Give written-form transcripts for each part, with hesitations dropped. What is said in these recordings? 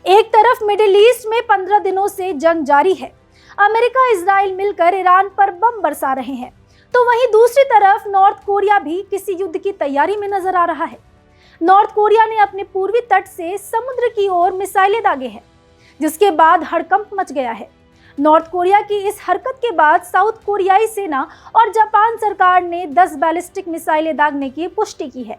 एक तरफ middle east में 15 दिनों से जंग जारी है। अमेरिका इजराइल मिलकर ईरान पर बम बरसा रहे हैं, तो वहीं दूसरी तरफ नॉर्थ कोरिया भी किसी युद्ध की तैयारी में नजर आ रहा है। नॉर्थ कोरिया ने अपने पूर्वी तट से समुद्र की ओर मिसाइलें दागे हैं, जिसके बाद हड़कंप मच गया है। नॉर्थ कोरिया की इस हरकत के बाद साउथ कोरियाई सेना और जापान सरकार ने 10 बैलिस्टिक मिसाइलें दागने की पुष्टि की है।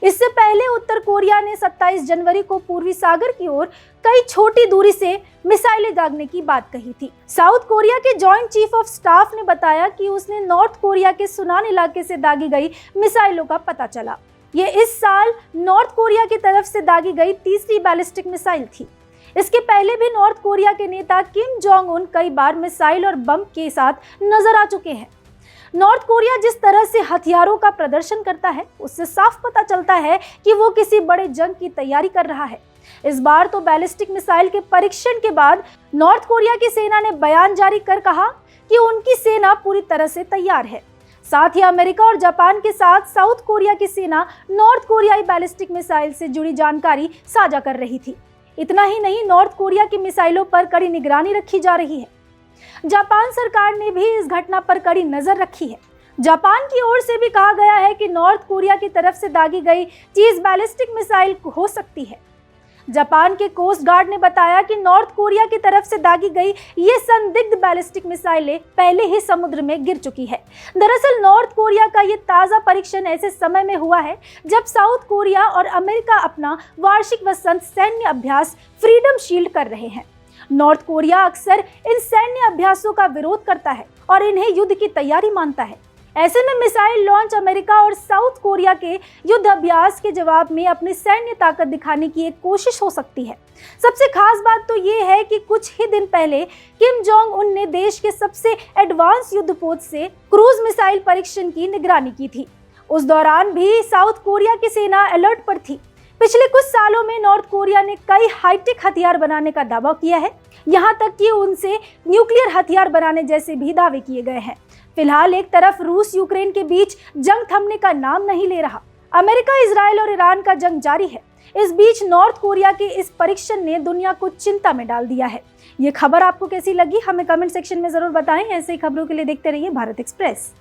इससे पहले उत्तर कोरिया ने 27 जनवरी को पूर्वी सागर की ओर कई छोटी दूरी से मिसाइलें दागने की बात कही थी। साउथ कोरिया के जॉइंट चीफ ऑफ स्टाफ ने बताया कि उसने नॉर्थ कोरिया के सुनान इलाके से दागी गई मिसाइलों का पता चला। ये इस साल नॉर्थ कोरिया की तरफ से दागी गई तीसरी बैलिस्टिक मिसाइल थी। इसके पहले भी नॉर्थ कोरिया के नेता किम जोंग उन कई बार मिसाइल और बम के साथ नजर आ चुके हैं। नॉर्थ कोरिया जिस तरह से हथियारों का प्रदर्शन करता है, उससे साफ पता चलता है कि वो किसी बड़े जंग की तैयारी कर रहा है। इस बार तो बैलिस्टिक मिसाइल के परीक्षण के बाद नॉर्थ कोरिया की सेना ने बयान जारी कर कहा कि उनकी सेना पूरी तरह से तैयार है। साथ ही अमेरिका और जापान के साथ साउथ कोरिया की सेना नॉर्थ कोरियाई बैलिस्टिक मिसाइल से जुड़ी जानकारी साझा कर रही थी। इतना ही नहीं, नॉर्थ कोरिया की मिसाइलों पर कड़ी निगरानी रखी जा रही है। जापान सरकार ने भी इस घटना पर कड़ी नजर रखी है। जापान की ओर से भी कहा गया है कि नॉर्थ कोरिया की तरफ से दागी गई चीज बैलिस्टिक मिसाइल हो सकती है। जापान के कोस्ट गार्ड ने बताया कि नॉर्थ कोरिया की तरफ से दागी गई ये संदिग्ध बैलिस्टिक मिसाइलें पहले ही समुद्र में गिर चुकी है। दरअसल नॉर्थ कोरिया का ये ताज़ा परीक्षण ऐसे समय में हुआ है जब साउथ कोरिया और अमेरिका अपना वार्षिक वसंत सैन्य अभ्यास फ्रीडम शील्ड कर रहे हैं। नॉर्थ कोरिया अक्सर इन सैन्य अभ्यासों का विरोध करता है और इन्हें युद्ध की तैयारी मानता है। ऐसे में मिसाइल लॉन्च अमेरिका और साउथ कोरिया के युद्ध अभ्यास के जवाब में अपनी सैन्य ताकत दिखाने की एक कोशिश हो सकती है। सबसे खास बात तो ये है कि कुछ ही दिन पहले किम जोंग उन ने देश के सबसे एडवांस युद्धपोत से क्रूज मिसाइल परीक्षण की निगरानी की थी। उस दौरान भी साउथ कोरिया की सेना अलर्ट पर थी। पिछले कुछ सालों में नॉर्थ कोरिया ने कई हाईटेक हथियार बनाने का दावा किया है, यहाँ तक कि उनसे न्यूक्लियर हथियार बनाने जैसे भी दावे किए गए हैं। फिलहाल एक तरफ रूस यूक्रेन के बीच जंग थमने का नाम नहीं ले रहा। अमेरिका, इजराइल और ईरान का जंग जारी है। इस बीच नॉर्थ कोरिया के इस परीक्षण ने दुनिया को चिंता में डाल दिया है। ये खबर आपको कैसी लगी, हमें कमेंट सेक्शन में जरूर बताएं। ऐसे ही खबरों के लिए देखते रहिए भारत एक्सप्रेस।